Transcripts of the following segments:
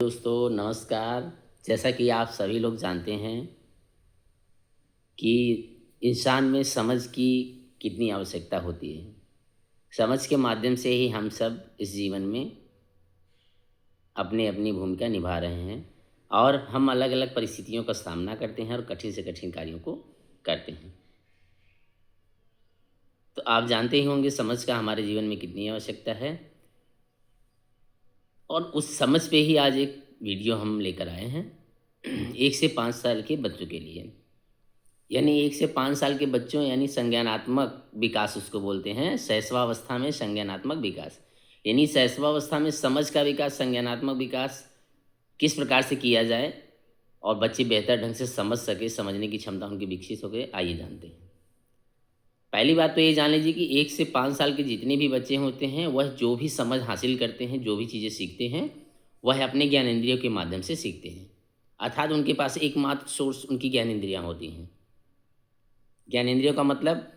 दोस्तों नमस्कार। जैसा कि आप सभी लोग जानते हैं कि इंसान में समझ की कितनी आवश्यकता होती है। समझ के माध्यम से ही हम सब इस जीवन में अपनी अपनी भूमिका निभा रहे हैं और हम अलग अलग परिस्थितियों का सामना करते हैं और कठिन से कठिन कार्यों को करते हैं। तो आप जानते ही होंगे समझ का हमारे जीवन में कितनी आवश्यकता है और उस समझ पे ही आज एक वीडियो हम लेकर आए हैं 1 से 5 साल के बच्चों के लिए। यानी 1 से 5 साल के बच्चों यानी संज्ञानात्मक विकास उसको बोलते हैं, शैशवावस्था में संज्ञानात्मक विकास। यानी शैशवावस्था में समझ का विकास, संज्ञानात्मक विकास किस प्रकार से किया जाए और बच्चे बेहतर ढंग से समझ सके, समझने की क्षमता उनकी विकसित हो गई, आइए जानते हैं। पहली बात तो ये जान लीजिए कि 1 से 5 साल के जितने भी बच्चे होते हैं, वह जो भी समझ हासिल करते हैं, जो भी चीज़ें सीखते हैं, वह अपने ज्ञानेंद्रियों के माध्यम से सीखते हैं। अर्थात उनके पास एकमात्र सोर्स उनकी ज्ञानेंद्रियाँ होती हैं। ज्ञानेंद्रियों का मतलब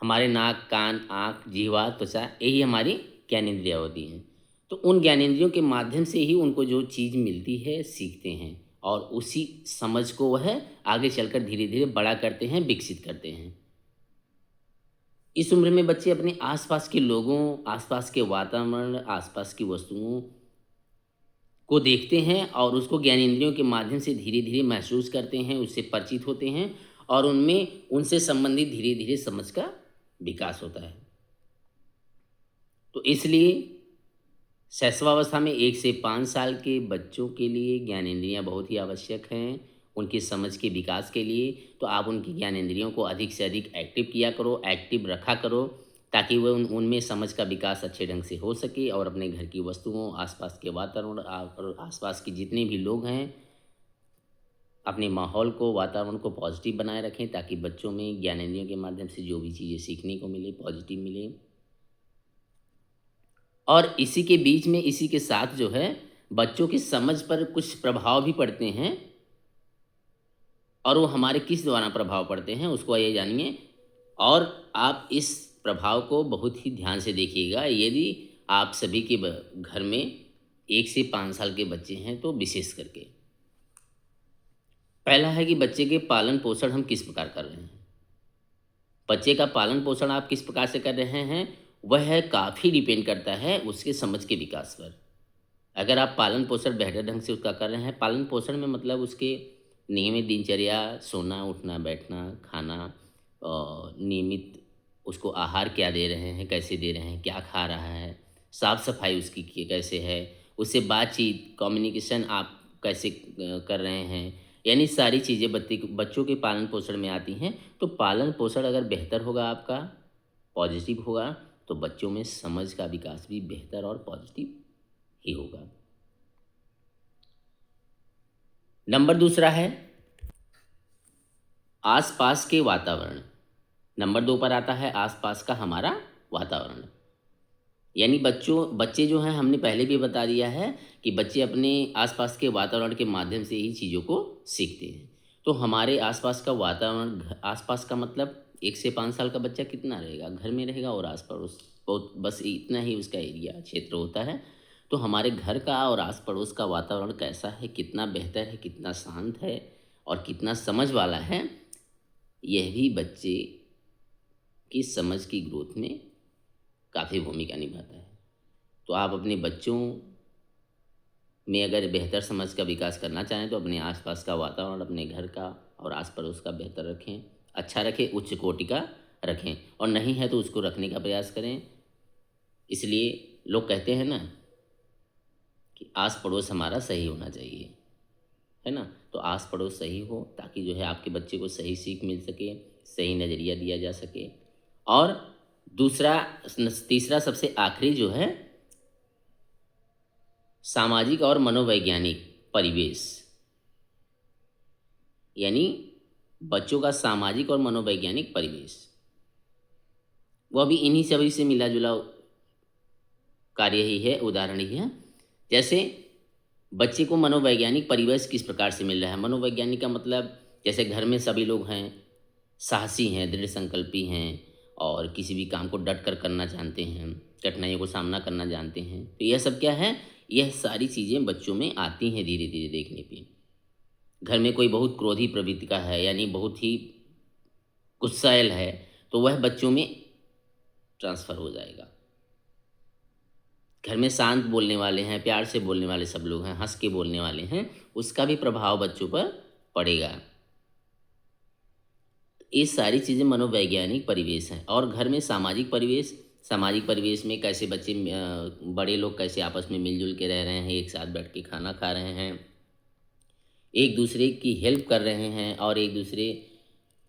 हमारे नाक, कान, आँख, जिह्वा, त्वचा यही हमारी ज्ञानेंद्रियाँ होती हैं। तो उन ज्ञानेंद्रियों के माध्यम से ही उनको जो चीज़ मिलती है, सीखते हैं और उसी समझ को वह आगे चलकर धीरे-धीरे बड़ा करते हैं, विकसित करते हैं। इस उम्र में बच्चे अपने आस-पास के लोगों, आस-पास के वातावरण, आस-पास की वस्तुओं को देखते हैं और उसको ज्ञानेंद्रियों के माध्यम से धीरे-धीरे महसूस करते हैं, उससे परिचित होते हैं और उनमें उनसे संबंधित धीरे-धीरे समझ का विकास होता है। तो इसलिए शैशवावस्था में 1 से 5 साल के बच्चों के लिए ज्ञानेंद्रियाँ बहुत ही आवश्यक हैं, उनकी समझ के विकास के लिए। तो आप उनकी ज्ञानेंद्रियों को अधिक से अधिक एक्टिव किया करो, एक्टिव रखा करो ताकि वह उनमें समझ का विकास अच्छे ढंग से हो सके और अपने घर की वस्तुओं, आस-पास के वातावरण और आस-पास के जितने भी लोग हैं, अपने माहौल को, वातावरण को पॉजिटिव बनाए रखें ताकि बच्चों में ज्ञानेंद्रियों के माध्यम से जो भी चीज़ें सीखने को मिले, पॉजिटिव मिले। और इसी के बीच में इसी के साथ जो है बच्चों की समझ पर कुछ प्रभाव भी पड़ते हैं और वो हमारे किस द्वारा प्रभाव पड़ते हैं उसको आइए जानिए। और आप इस प्रभाव को बहुत ही ध्यान से देखिएगा यदि आप सभी के घर में 1 से 5 साल के बच्चे हैं तो विशेष करके। पहला है कि बच्चे के पालन पोषण हम किस प्रकार कर रहे हैं। बच्चे का पालन पोषण आप किस प्रकार से कर रहे हैं वह काफ़ी डिपेंड करता है उसके समझ के विकास पर। अगर आप पालन पोषण बेहतर ढंग से उसका कर रहे हैं, पालन पोषण में मतलब उसके नियमित दिनचर्या, सोना, उठना, बैठना, खाना और नियमित उसको आहार क्या दे रहे हैं, कैसे दे रहे हैं, क्या खा रहा है, साफ-सफाई उसकी कैसे है, उससे बातचीत, कम्युनिकेशन आप कैसे कर रहे हैं, यानी सारी चीज़ें बच्चों के पालन पोषण में आती हैं। तो पालन पोषण अगर बेहतर होगा आपका, पॉजिटिव होगा, तो बच्चों में समझ का विकास भी बेहतर और पॉजिटिव ही होगा। नंबर दूसरा है आस-पास के वातावरण। नंबर 2 पर आता है आस-पास का हमारा वातावरण। यानी बच्चे जो हैं हमने पहले भी बता दिया है कि बच्चे अपने आस-पास के वातावरण के माध्यम से ही चीज़ों को सीखते हैं। तो हमारे आस-पास का वातावरण आस-पास का मतलब 1 से 5 साल का बच्चा कितना रहेगा? घर में रहेगा और आस-पड़ोस बहुत बस इतना ही उसका एरिया क्षेत्र होता है। तो हमारे घर का और आस-पड़ोस का वातावरण कैसा है, कितना बेहतर है, कितना शांत है और कितना समझ वाला है, यह भी बच्चे की समझ की ग्रोथ में काफ़ी भूमिका निभाता है। तो आप अपने बच्चों में अगर बेहतर समझ का विकास करना चाहें तो अपने आसपास का वातावरण, अपने घर का और आस-पड़ोस का बेहतर रखें, अच्छा रखें, उच्च कोटि का रखें और नहीं है तो उसको रखने का प्रयास करें। इसलिए लोग कहते हैं ना कि आस-पड़ोस हमारा सही होना चाहिए, है ना? तो आस-पड़ोस सही हो ताकि जो है आपके बच्चे को सही सीख मिल सके, सही नज़रिया दिया जा सके। और दूसरा तीसरा सबसे आखिरी जो है सामाजिक और मनोवैज्ञानिक परिवेश। यानी बच्चों का सामाजिक और मनोवैज्ञानिक परिवेश, वह भी इन्हीं सभी से मिला-जुला कार्य ही है, उदाहरण ही है। जैसे बच्चे को मनोवैज्ञानिक परिवेश किस प्रकार से मिल रहा है? मनोवैज्ञानिक का मतलब जैसे घर में सभी लोग हैं, साहसी हैं, दृढ़ संकल्पी हैं और किसी भी काम को डट कर करना जानते हैं, कठिनाइयों को सामना करना जानते हैं। तो यह सब क्या है? यह सारी चीज़ें बच्चों में आती हैं धीरे धीरे देखने पे। घर में कोई बहुत क्रोधी प्रवृत्ति का है, यानी बहुत ही गुस्सैल है, तो वह बच्चों में ट्रांसफ़र हो जाएगा। घर में शांत बोलने वाले हैं, प्यार से बोलने वाले सब लोग हैं, हँस के बोलने वाले हैं, उसका भी प्रभाव बच्चों पर पड़ेगा। ये सारी चीज़ें मनोवैज्ञानिक परिवेश हैं। और घर में सामाजिक परिवेश में कैसे बच्चे बड़े लोग कैसे आपस में मिलजुल के रह रहे हैं, एक साथ बैठ के खाना खा रहे हैं, एक दूसरे की हेल्प कर रहे हैं और एक दूसरे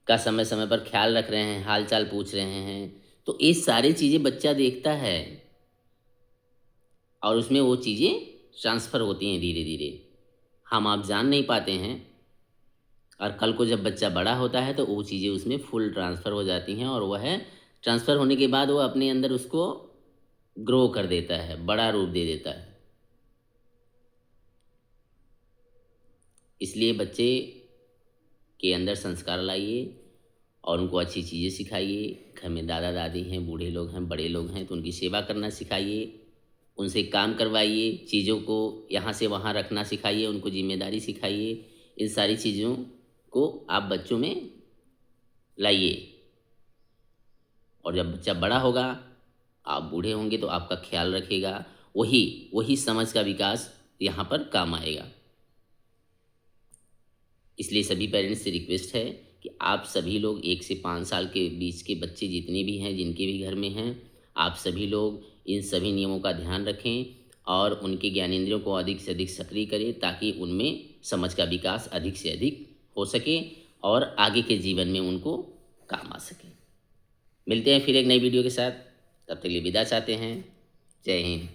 का समय समय पर ख्याल रख रहे हैं, हाल चाल पूछ रहे हैं। तो ये सारी चीज़ें बच्चा देखता है और उसमें वो चीज़ें ट्रांसफ़र होती हैं धीरे धीरे। हम आप जान नहीं पाते हैं, और कल को जब बच्चा बड़ा होता है तो वो चीज़ें उसमें फुल ट्रांसफ़र हो जाती हैं, और वह ट्रांसफ़र होने के बाद वो अपने अंदर उसको ग्रो कर देता है, बड़ा रूप दे देता है। इसलिए बच्चे के अंदर संस्कार लाइए और उनको अच्छी चीज़ें सिखाइए। घर में दादा दादी हैं, बूढ़े लोग हैं, बड़े लोग हैं, तो उनकी सेवा करना सिखाइए, उनसे काम करवाइए, चीज़ों को यहाँ से वहाँ रखना सिखाइए, उनको जिम्मेदारी सिखाइए। इन सारी चीज़ों को आप बच्चों में लाइए, और जब बच्चा बड़ा होगा, आप बूढ़े होंगे तो आपका ख्याल रखेगा। वही वही समझ का विकास यहाँ पर काम आएगा। इसलिए सभी पेरेंट्स से रिक्वेस्ट है कि आप सभी लोग 1 से 5 साल के बीच के बच्चे जितने भी हैं, जिनके भी घर में हैं, आप सभी लोग इन सभी नियमों का ध्यान रखें और उनके ज्ञानेंद्रियों को अधिक से अधिक सक्रिय करें, ताकि उनमें समझ का विकास अधिक से अधिक हो सके और आगे के जीवन में उनको काम आ सके। मिलते हैं फिर एक नई वीडियो के साथ, तब तक के लिए विदा चाहते हैं। जय हिंद।